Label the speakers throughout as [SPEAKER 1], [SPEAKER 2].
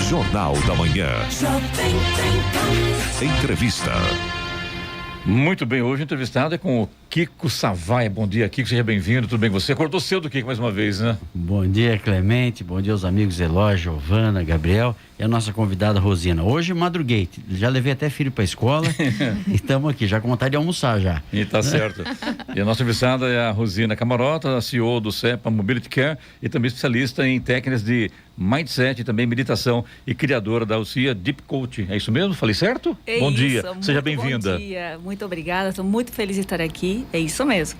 [SPEAKER 1] Jornal da Manhã. Entrevista.
[SPEAKER 2] Muito bem, hoje entrevistado é com o Kiko Savaia. Bom dia, Kiko, seja bem-vindo, tudo bem com você? Acordou cedo, Kiko, mais uma vez, né?
[SPEAKER 3] Bom dia, Clemente, bom dia aos amigos Eloy, Giovana, Gabriel e a nossa convidada Rosina. Hoje madruguei, já levei até filho para a escola e estamos aqui, já com vontade de almoçar já.
[SPEAKER 2] E tá certo. E a nossa entrevistada é a Rosina Camarota, a CEO do CEPA Mobility Care e também especialista em técnicas de mindset e também meditação e criadora da UCIA Deep Coach. É isso mesmo? Falei certo?
[SPEAKER 4] É
[SPEAKER 2] bom
[SPEAKER 4] isso,
[SPEAKER 2] dia, seja bem-vinda.
[SPEAKER 4] Bom dia, muito obrigada, estou muito feliz de estar aqui, é isso mesmo.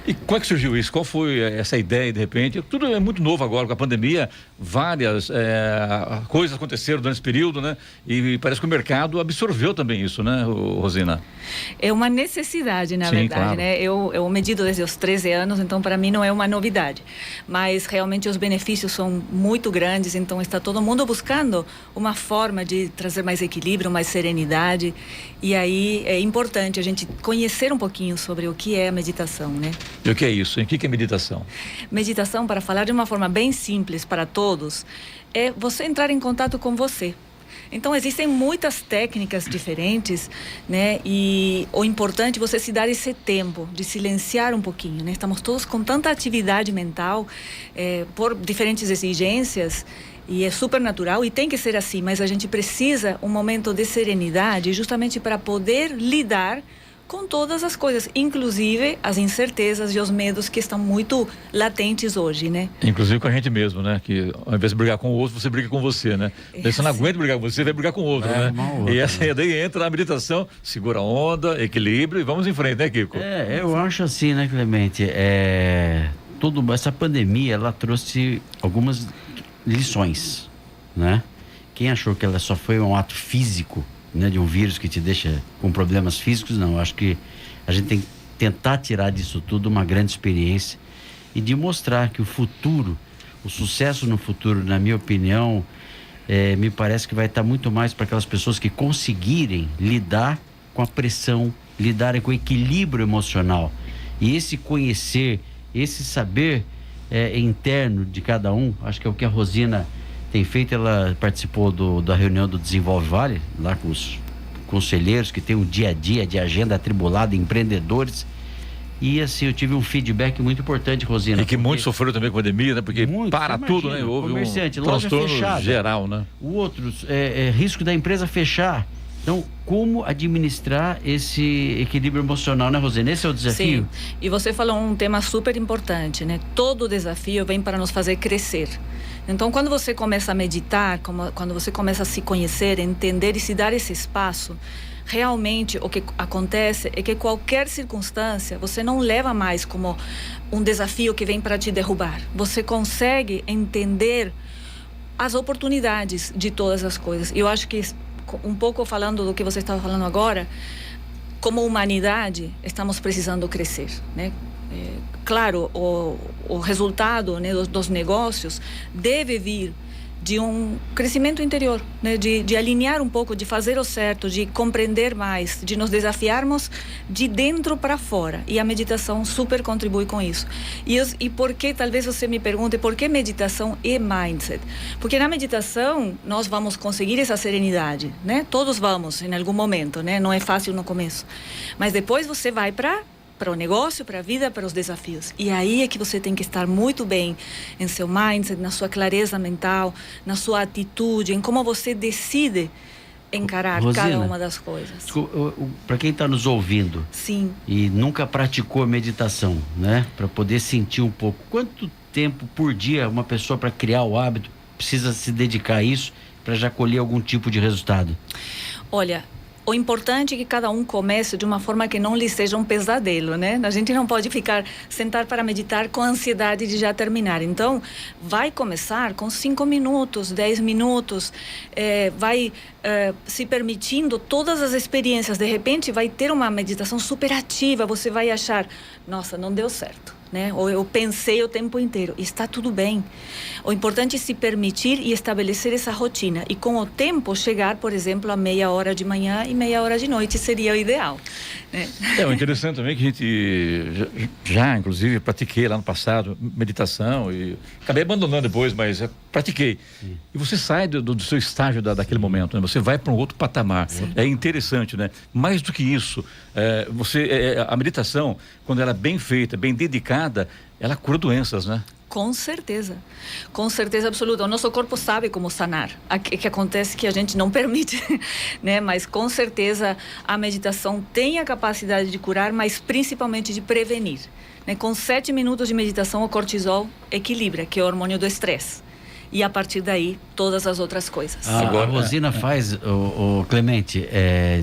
[SPEAKER 2] E como é que surgiu isso? Qual foi essa ideia, de repente? Tudo é muito novo agora, com a pandemia, várias coisas aconteceram durante esse período, né? E parece que o mercado absorveu também isso, né, Rosina?
[SPEAKER 4] É uma necessidade, na
[SPEAKER 2] Sim,
[SPEAKER 4] verdade,
[SPEAKER 2] claro.
[SPEAKER 4] né? Eu medido desde os 13 anos, então para mim não é uma novidade. Mas realmente os benefícios são muito grandes, então está todo mundo buscando uma forma de trazer mais equilíbrio, mais serenidade. E aí é importante a gente conhecer um pouquinho sobre o que é a meditação, né?
[SPEAKER 2] E o que é isso? O que é meditação?
[SPEAKER 4] Meditação, para falar de uma forma bem simples para todos, é você entrar em contato com você. Então, existem muitas técnicas diferentes, né? E o importante é você se dar esse tempo de silenciar um pouquinho, né? Estamos todos com tanta atividade mental, por diferentes exigências, e é super natural e tem que ser assim, mas a gente precisa um momento de serenidade justamente para poder lidar com todas as coisas, inclusive as incertezas e os medos que estão muito latentes hoje, né?
[SPEAKER 2] Inclusive com a gente mesmo, né? Que ao invés de brigar com o outro, você briga com você, né? Daí você não aguenta brigar com você, vai brigar com o outro, né?
[SPEAKER 3] Outra,
[SPEAKER 2] e essa daí entra a meditação, segura a onda, equilíbrio e vamos em frente, né, Kiko?
[SPEAKER 3] Eu acho assim, né, Clemente, essa pandemia, ela trouxe algumas lições, né? Quem achou que ela só foi um ato físico, né, de um vírus que te deixa com problemas físicos, não, acho que a gente tem que tentar tirar disso tudo uma grande experiência e de mostrar que o futuro, o sucesso no futuro, na minha opinião, me parece que vai estar muito mais para aquelas pessoas que conseguirem lidar com a pressão, lidarem com o equilíbrio emocional. E esse conhecer, esse saber interno de cada um, acho que é o que a Rosina tem feito. Ela participou da reunião do Desenvolve Vale, lá com os conselheiros que tem um dia a dia de agenda atribulada, empreendedores. E assim, eu tive um feedback muito importante, Rosina.
[SPEAKER 2] E que muitos sofreram também com a pandemia, né? Porque para tudo, né? Houve
[SPEAKER 3] comerciante,
[SPEAKER 2] um
[SPEAKER 3] loja
[SPEAKER 2] transtorno
[SPEAKER 3] fechada,
[SPEAKER 2] geral, né?
[SPEAKER 3] O outro, risco da empresa fechar. Então, como administrar esse equilíbrio emocional, né, Rosina? Esse é o desafio?
[SPEAKER 4] Sim, e você falou um tema super importante, né? Todo desafio vem para nos fazer crescer. Então, quando você começa a meditar, quando você começa a se conhecer, entender e se dar esse espaço, realmente o que acontece é que qualquer circunstância você não leva mais como um desafio que vem para te derrubar. Você consegue entender as oportunidades de todas as coisas. Eu acho que, um pouco falando do que você estava falando agora, como humanidade, estamos precisando crescer, né? Claro, o resultado, né, dos negócios deve vir de um crescimento interior, né, de alinhar um pouco, de fazer o certo, de compreender mais, de nos desafiarmos de dentro para fora. E a meditação super contribui com isso. E por que, talvez você me pergunte, por que meditação e mindset? Porque na meditação nós vamos conseguir essa serenidade, né? Todos vamos em algum momento, né? Não é fácil no começo. Mas depois você vai para o negócio, para a vida, para os desafios. E aí é que você tem que estar muito bem em seu mindset, na sua clareza mental, na sua atitude, em como você decide encarar, Rosina, cada uma das coisas.
[SPEAKER 3] Para quem está nos ouvindo,
[SPEAKER 4] sim,
[SPEAKER 3] e nunca praticou meditação, né? Para poder sentir um pouco, quanto tempo por dia uma pessoa, para criar o hábito, precisa se dedicar a isso para já colher algum tipo de resultado?
[SPEAKER 4] Olha, o importante é que cada um comece de uma forma que não lhe seja um pesadelo, né? A gente não pode sentar para meditar com ansiedade de já terminar. Então, vai começar com 5 minutos, 10 minutos, vai se permitindo todas as experiências. De repente, vai ter uma meditação super ativa, você vai achar, nossa, não deu certo. né? Ou eu pensei o tempo inteiro. Está tudo bem. O importante é se permitir e estabelecer essa rotina. E com o tempo chegar, por exemplo, a meia hora de manhã e meia hora de noite seria o ideal, né?
[SPEAKER 2] O interessante também é que a gente já inclusive, pratiquei lá no passado meditação e acabei abandonando depois, mas pratiquei. Sim. E você sai do seu estágio daquele momento, né? Você vai para um outro patamar. Sim. É interessante, né? Mais do que isso, a meditação, quando ela é bem feita, bem dedicada, ela cura doenças, né?
[SPEAKER 4] Com certeza absoluta. O nosso corpo sabe como sanar. O que acontece que a gente não permite, né? Mas com certeza a meditação tem a capacidade de curar, mas principalmente de prevenir, né? Com 7 minutos de meditação, o cortisol equilibra, que é o hormônio do estresse. E a partir daí, todas as outras coisas.
[SPEAKER 3] Agora, a Rosina faz, o Clemente,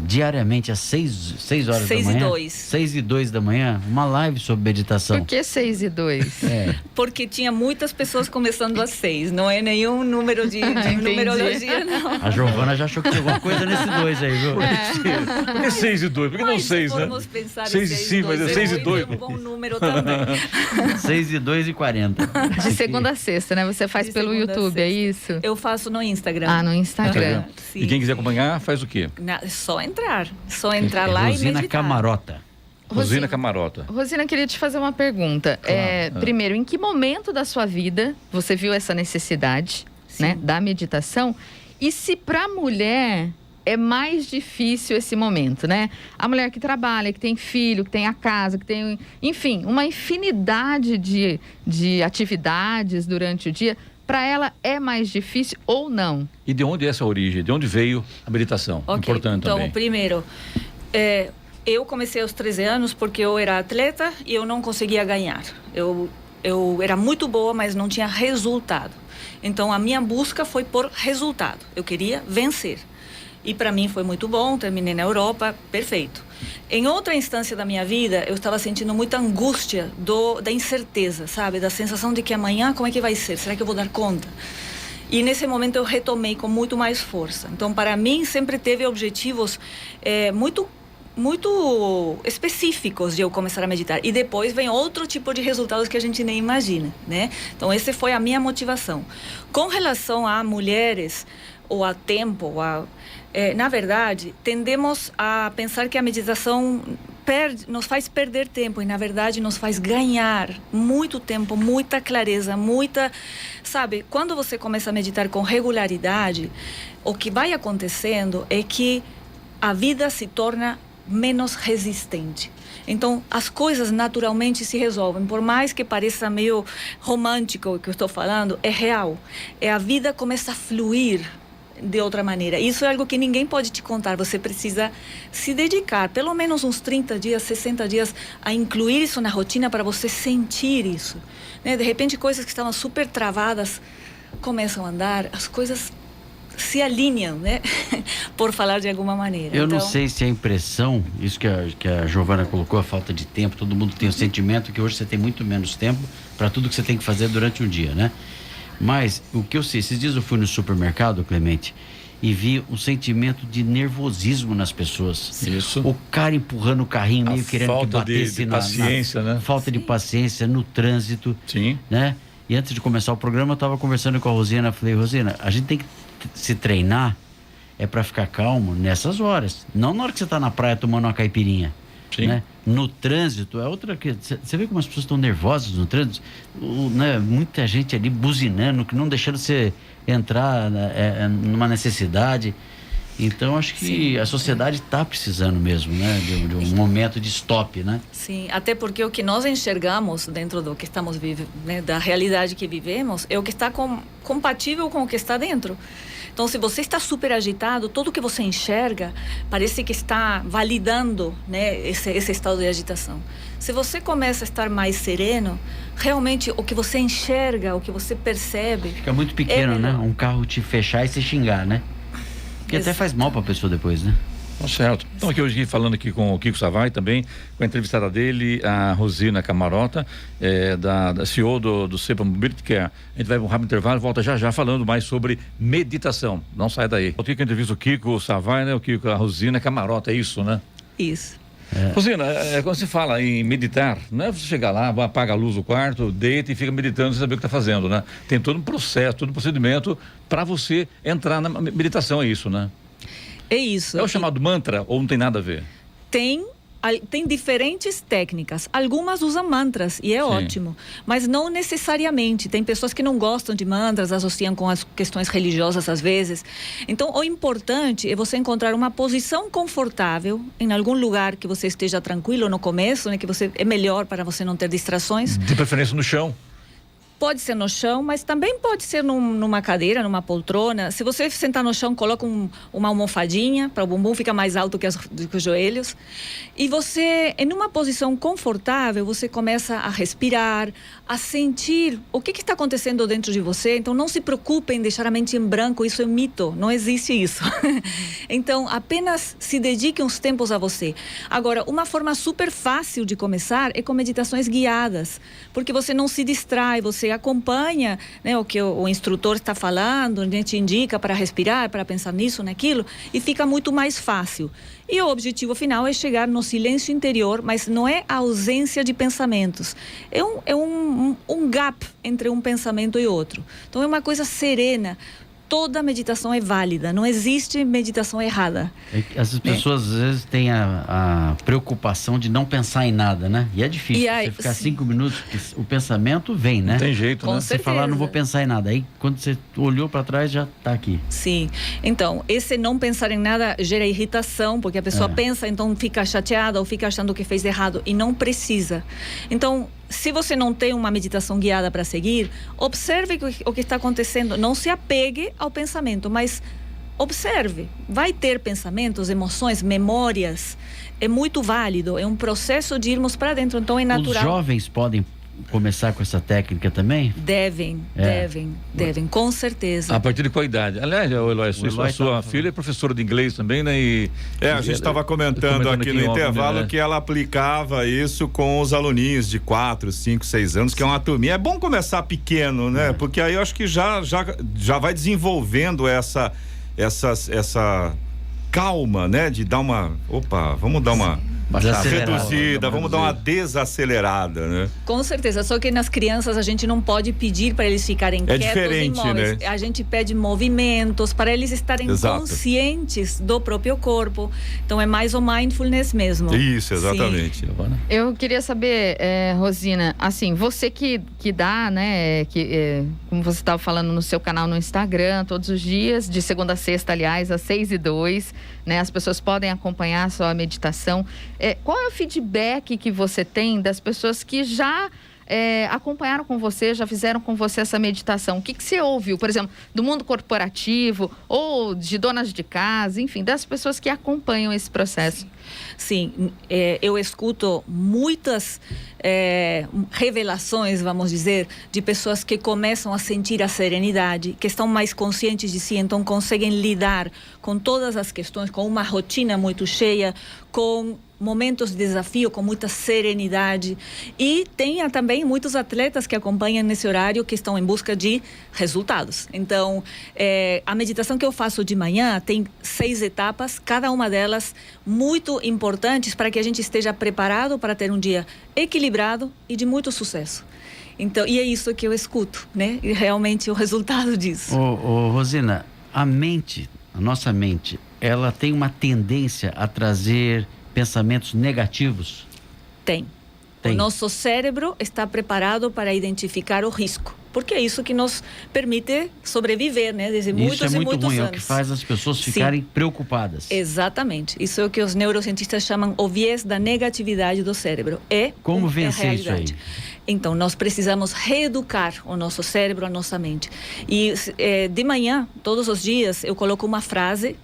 [SPEAKER 3] diariamente às 6 horas da manhã. 6:02 da manhã, uma live sobre meditação.
[SPEAKER 5] Por que 6:02?
[SPEAKER 4] Porque tinha muitas pessoas começando às 6. Não é nenhum número de numerologia, não.
[SPEAKER 3] A Giovana já achou que tinha alguma coisa nesse 2 aí, viu?
[SPEAKER 2] Por que 6:02? Por que não 6, né?
[SPEAKER 4] 6:05,
[SPEAKER 2] mas é 6:02.
[SPEAKER 4] É um bom número também.
[SPEAKER 3] 6:02:40.
[SPEAKER 5] De segunda a sexta, né? Você faz pelo YouTube. É isso?
[SPEAKER 4] Eu faço no Instagram.
[SPEAKER 5] No Instagram.
[SPEAKER 2] E quem quiser acompanhar, faz o quê?
[SPEAKER 4] Só entrar lá
[SPEAKER 3] Rosina
[SPEAKER 4] e meditar.
[SPEAKER 3] Camarota.
[SPEAKER 2] Rosina Camarota.
[SPEAKER 5] Rosina, queria te fazer uma pergunta.
[SPEAKER 2] Claro.
[SPEAKER 5] Primeiro, em que momento da sua vida você viu essa necessidade, né, da meditação? E se para a mulher é mais difícil esse momento, né? A mulher que trabalha, que tem filho, que tem a casa, que tem, enfim, uma infinidade de atividades durante o dia, para ela é mais difícil ou não? E
[SPEAKER 2] de onde é essa origem? De onde veio a meditação? Importante também.
[SPEAKER 4] Então, primeiro, eu comecei aos 13 anos porque eu era atleta e eu não conseguia ganhar. Eu era muito boa, mas não tinha resultado. Então, a minha busca foi por resultado. Eu queria vencer. E para mim foi muito bom, terminei na Europa, perfeito. Em outra instância da minha vida, eu estava sentindo muita angústia da incerteza, sabe? Da sensação de que amanhã, como é que vai ser? Será que eu vou dar conta? E nesse momento eu retomei com muito mais força. Então, para mim, sempre teve objetivos muito específicos de eu começar a meditar. E depois vem outro tipo de resultados que a gente nem imagina, né? Então, essa foi a minha motivação. Com relação a mulheres, ou a tempo, na verdade, tendemos a pensar que a meditação nos faz perder tempo e, na verdade, nos faz ganhar muito tempo, muita clareza, sabe, quando você começa a meditar com regularidade, o que vai acontecendo é que a vida se torna menos resistente. Então, as coisas naturalmente se resolvem. Por mais que pareça meio romântico o que eu estou falando, é real. A vida começa a fluir de outra maneira. Isso é algo que ninguém pode te contar. Você precisa se dedicar, pelo menos uns 30 dias, 60 dias, a incluir isso na rotina para você sentir isso, né? De repente, coisas que estavam super travadas começam a andar, as coisas se alinham, né? Por falar de alguma maneira.
[SPEAKER 3] Eu não sei se a impressão, isso que a Giovana colocou, a falta de tempo, todo mundo tem o sentimento que hoje você tem muito menos tempo para tudo que você tem que fazer durante um dia, né? Mas o que eu sei, esses dias eu fui no supermercado, Clemente, e vi um sentimento de nervosismo nas pessoas.
[SPEAKER 2] Isso.
[SPEAKER 3] O cara empurrando o carrinho, meio querendo que batesse
[SPEAKER 2] na paciência, né?
[SPEAKER 3] Falta de paciência no trânsito.
[SPEAKER 2] Sim.
[SPEAKER 3] Né? E antes de começar o programa, eu estava conversando com a Rosina, falei, Rosina, a gente tem que se treinar para ficar calmo nessas horas. Não na hora que você está na praia tomando uma caipirinha.
[SPEAKER 2] Sim.
[SPEAKER 3] Né? No trânsito, é outra que você vê como as pessoas estão nervosas no trânsito, né? Muita gente ali buzinando, que não deixando você entrar numa necessidade. Então, acho que a sociedade está precisando mesmo, né? De um momento de stop, né?
[SPEAKER 4] Sim, até porque o que nós enxergamos dentro do que estamos vivendo, né? Da realidade que vivemos, é o que está compatível com o que está dentro. Então, se você está super agitado, tudo que você enxerga parece que está validando, né, esse estado de agitação. Se você começa a estar mais sereno, realmente o que você enxerga, o que você percebe...
[SPEAKER 3] Fica muito pequeno, né? Um carro te fechar e se xingar, né? Que até faz mal para a pessoa depois, né?
[SPEAKER 2] Certo. Então, aqui hoje falando aqui com o Kiko Savai também, com a entrevistada dele, a Rosina Camarota, da CEO do Cepa Mobility Care. A gente vai para um rápido intervalo e volta já falando mais sobre meditação. Não sai daí. Aqui que eu entrevisto o Kiko Savai, né? O Kiko, a Rosina Camarota, é isso, né?
[SPEAKER 4] Isso.
[SPEAKER 2] Rosina, quando se fala em meditar, não é você chegar lá, apaga a luz do quarto, deita e fica meditando sem saber o que está fazendo, né? Tem todo um processo, todo um procedimento para você entrar na meditação, é isso, né?
[SPEAKER 4] É isso.
[SPEAKER 2] É o chamado mantra ou não tem nada a ver?
[SPEAKER 4] Tem diferentes técnicas. Algumas usam mantras e é ótimo, mas não necessariamente. Tem pessoas que não gostam de mantras, associam com as questões religiosas às vezes. Então, o importante é você encontrar uma posição confortável em algum lugar que você esteja tranquilo no começo, né, que é melhor para você não ter distrações.
[SPEAKER 2] De preferência no chão.
[SPEAKER 4] Pode ser no chão, mas também pode ser numa cadeira, numa poltrona. Se você sentar no chão, coloca uma almofadinha para o bumbum ficar mais alto que os joelhos. E você, em uma posição confortável, você começa a respirar, a sentir o que está acontecendo dentro de você. Então, não se preocupe em deixar a mente em branco, isso é mito, não existe isso. Então, apenas se dedique uns tempos a você. Agora, uma forma super fácil de começar é com meditações guiadas, porque você não se distrai, você acompanha, né, o que o instrutor está falando, né, te indica para respirar, para pensar nisso, naquilo, e fica muito mais fácil. E o objetivo final é chegar no silêncio interior, mas não é a ausência de pensamentos. É um gap entre um pensamento e outro. Então é uma coisa serena. Toda meditação é válida, não existe meditação errada.
[SPEAKER 3] As pessoas às vezes têm a preocupação de não pensar em nada, né? E é difícil, você ficar 5 minutos, o pensamento vem, né?
[SPEAKER 2] Não tem jeito,
[SPEAKER 4] com
[SPEAKER 2] né?
[SPEAKER 4] certeza.
[SPEAKER 3] Você falar, não vou pensar em nada. Aí, quando você olhou para trás, já está aqui.
[SPEAKER 4] Sim. Então, esse não pensar em nada gera irritação, porque a pessoa pensa, então fica chateada ou fica achando que fez errado, e não precisa. Então, se você não tem uma meditação guiada para seguir, observe o que está acontecendo. Não se apegue ao pensamento, mas observe. Vai ter pensamentos, emoções, memórias. É muito válido. É um processo de irmos para dentro, então é natural.
[SPEAKER 3] Os jovens podem começar com essa técnica também?
[SPEAKER 4] Devem, com certeza.
[SPEAKER 2] A partir de qual idade? Aliás, Eloy, a sua filha é professora de inglês também, né?
[SPEAKER 6] A gente estava comentando aqui no intervalo, né, que ela aplicava isso com os aluninhos de 4, 5, 6 anos, que é uma turminha. É bom começar pequeno, né? Porque aí eu acho que já vai desenvolvendo essa calma, né? De dar uma... vamos dar uma... reduzida, vamos dar uma desacelerada, né?
[SPEAKER 4] Com certeza, só que nas crianças a gente não pode pedir para eles ficarem quietos e imóveis. Né? A gente pede movimentos para eles estarem conscientes do próprio corpo. Então é mais o mindfulness mesmo.
[SPEAKER 6] Isso, exatamente.
[SPEAKER 4] Sim.
[SPEAKER 5] Eu queria saber, Rosina, assim, você que dá, né, como você estava falando no seu canal no Instagram, todos os dias, de segunda a sexta, aliás, às 6h02, né, as pessoas podem acompanhar a sua meditação. Qual é o feedback que você tem das pessoas que já acompanharam com você, já fizeram com você essa meditação? O que você ouviu, por exemplo, do mundo corporativo ou de donas de casa, enfim, das pessoas que acompanham esse processo?
[SPEAKER 4] Sim, eu escuto muitas revelações, vamos dizer, de pessoas que começam a sentir a serenidade, que estão mais conscientes de si, então conseguem lidar com todas as questões, com uma rotina muito cheia, com momentos de desafio com muita serenidade. E tem também muitos atletas que acompanham nesse horário que estão em busca de resultados. Então, a meditação que eu faço de manhã tem 6 etapas, cada uma delas muito importantes para que a gente esteja preparado para ter um dia equilibrado e de muito sucesso. Então, e é isso que eu escuto, né? E realmente o resultado disso.
[SPEAKER 3] Rosina, a nossa mente, ela tem uma tendência a trazer pensamentos negativos?
[SPEAKER 4] Tem. O nosso cérebro está preparado para identificar o risco, porque é isso que nos permite sobreviver, né? Desde muitos e muitos anos. Isso é muito ruim, é o
[SPEAKER 3] que faz as pessoas ficarem preocupadas.
[SPEAKER 4] Exatamente. Isso é o que os neurocientistas chamam o viés da negatividade do cérebro.
[SPEAKER 3] Como vencer isso aí?
[SPEAKER 4] Então, nós precisamos reeducar o nosso cérebro, a nossa mente. E de manhã, todos os dias, eu coloco uma frase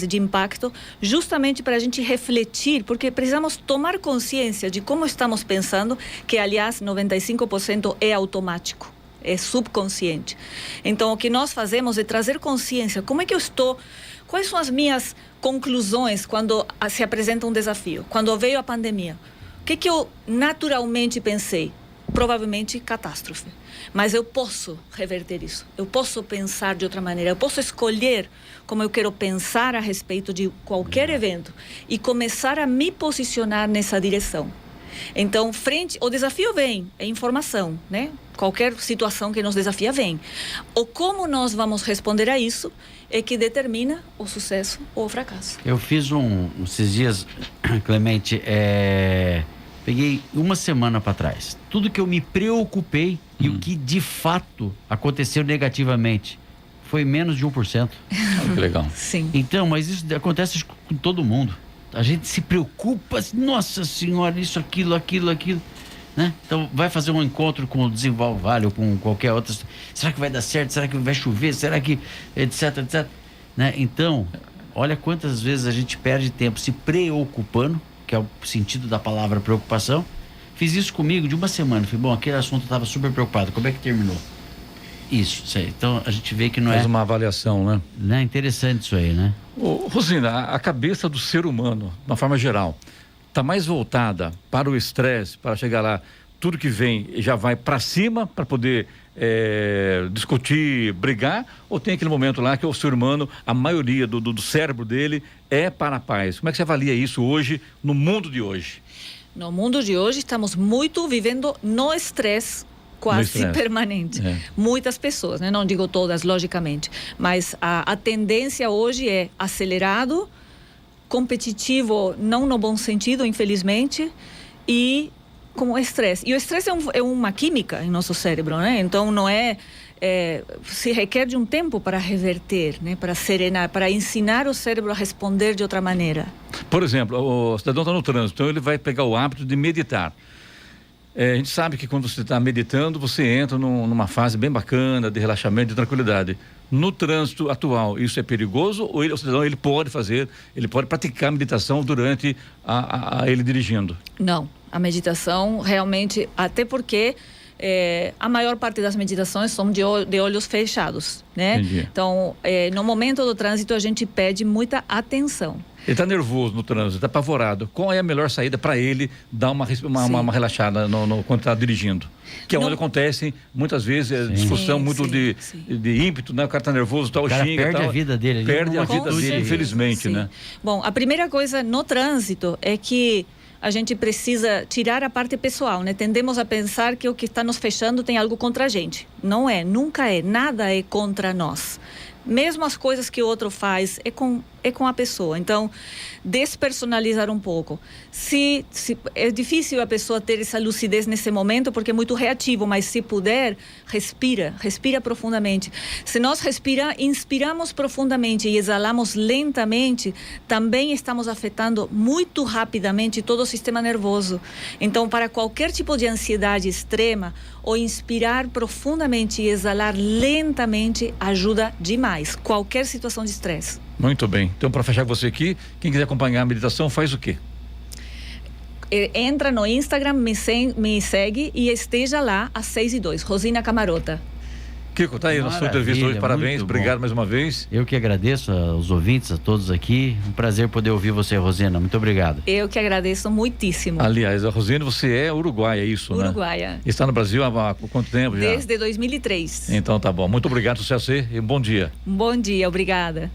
[SPEAKER 4] de impacto, justamente para a gente refletir, porque precisamos tomar consciência de como estamos pensando, que, aliás, 95% é automático, é subconsciente. Então, o que nós fazemos é trazer consciência. Como é que eu estou? Quais são as minhas conclusões quando se apresenta um desafio? Quando veio a pandemia? O que eu naturalmente pensei? provavelmente catástrofe. Mas eu posso reverter isso. Eu posso pensar de outra maneira. Eu posso escolher como eu quero pensar a respeito de qualquer evento e começar a me posicionar nessa direção. Então, o desafio vem, é informação, né? Qualquer situação que nos desafia vem. O como nós vamos responder a isso é que determina o sucesso ou o fracasso.
[SPEAKER 3] Eu fiz esses dias, Clemente, peguei uma semana para trás. Tudo que eu me preocupei e o que de fato aconteceu negativamente foi menos de 1%.
[SPEAKER 2] Que legal.
[SPEAKER 4] Sim.
[SPEAKER 3] Então, mas isso acontece com todo mundo. A gente se preocupa, nossa senhora, isso, aquilo, né? Então, vai fazer um encontro com o Desenvolve Vale ou com qualquer outra. Será que vai dar certo? Será que vai chover? Será que... etc, etc. Né? Então, olha quantas vezes a gente perde tempo se preocupando, que é o sentido da palavra preocupação. Fiz isso comigo de uma semana. Falei, bom, aquele assunto eu estava super preocupado. Como é que terminou? Isso aí. Então, a gente vê que não
[SPEAKER 2] Faz uma avaliação, né?
[SPEAKER 3] Interessante isso aí, né?
[SPEAKER 2] Rosina, a cabeça do ser humano, de uma forma geral, está mais voltada para o estresse, para chegar lá, tudo que vem já vai para cima para poder discutir, brigar, ou tem aquele momento lá que o ser humano, a maioria do cérebro dele é para a paz? Como é que você avalia isso hoje, no mundo de hoje?
[SPEAKER 4] No mundo de hoje, estamos muito vivendo no estresse quase permanente. Muitas pessoas, né? Não digo todas, logicamente, mas a tendência hoje é acelerado, competitivo, não no bom sentido, infelizmente, e com estresse. E o estresse é uma química em nosso cérebro, né? Então não se requer de um tempo para reverter, né? Para serenar, para ensinar o cérebro a responder de outra maneira. Por exemplo,
[SPEAKER 2] o cidadão está no trânsito, então ele vai pegar o hábito de meditar. A gente sabe que quando você está meditando, você entra numa fase bem bacana de relaxamento, de tranquilidade. No trânsito atual, isso é perigoso ou o cidadão ele pode praticar meditação durante ele dirigindo?
[SPEAKER 4] Não, a meditação realmente, até porque a maior parte das meditações são de olhos fechados, né?
[SPEAKER 2] Entendi.
[SPEAKER 4] Então, no momento do trânsito, a gente pede muita atenção.
[SPEAKER 2] Ele está nervoso no trânsito, está apavorado. Qual é a melhor saída para ele dar uma relaxada quando está dirigindo? Que é onde acontece, muitas vezes, discussão de ímpeto, né? O cara está nervoso, o
[SPEAKER 3] cara
[SPEAKER 2] xinga.
[SPEAKER 3] Perde a vida dele.
[SPEAKER 2] Perde a vida dele, infelizmente, né?
[SPEAKER 4] Bom, a primeira coisa no trânsito é que a gente precisa tirar a parte pessoal, né? Tendemos a pensar que o que está nos fechando tem algo contra a gente. Não é, nunca é. Nada é contra nós. Mesmo as coisas que o outro faz é com a pessoa. Então, despersonalizar um pouco. Se é difícil a pessoa ter essa lucidez nesse momento, porque é muito reativo, mas se puder, respira profundamente. Se nós inspiramos profundamente e exalamos lentamente, também estamos afetando muito rapidamente todo o sistema nervoso. Então, para qualquer tipo de ansiedade extrema, o inspirar profundamente e exalar lentamente ajuda demais. Qualquer situação de estresse.
[SPEAKER 2] Muito bem. Então, para fechar com você aqui, quem quiser acompanhar a meditação, faz o quê?
[SPEAKER 4] Entra no Instagram, me segue e esteja lá às 6h02. Rosina Camarota.
[SPEAKER 2] Kiko, tá aí na sua entrevista hoje, parabéns, obrigado mais uma vez.
[SPEAKER 3] Eu que agradeço aos ouvintes, a todos aqui, um prazer poder ouvir você, Rosina, muito obrigado.
[SPEAKER 4] Eu que agradeço muitíssimo.
[SPEAKER 2] Aliás, a Rosina, você é uruguaia, é isso, né?
[SPEAKER 4] Uruguaia.
[SPEAKER 2] Está no Brasil há quanto tempo já?
[SPEAKER 4] Desde 2003.
[SPEAKER 2] Então tá bom, muito obrigado, sucesso e bom dia.
[SPEAKER 4] Um bom dia, obrigada.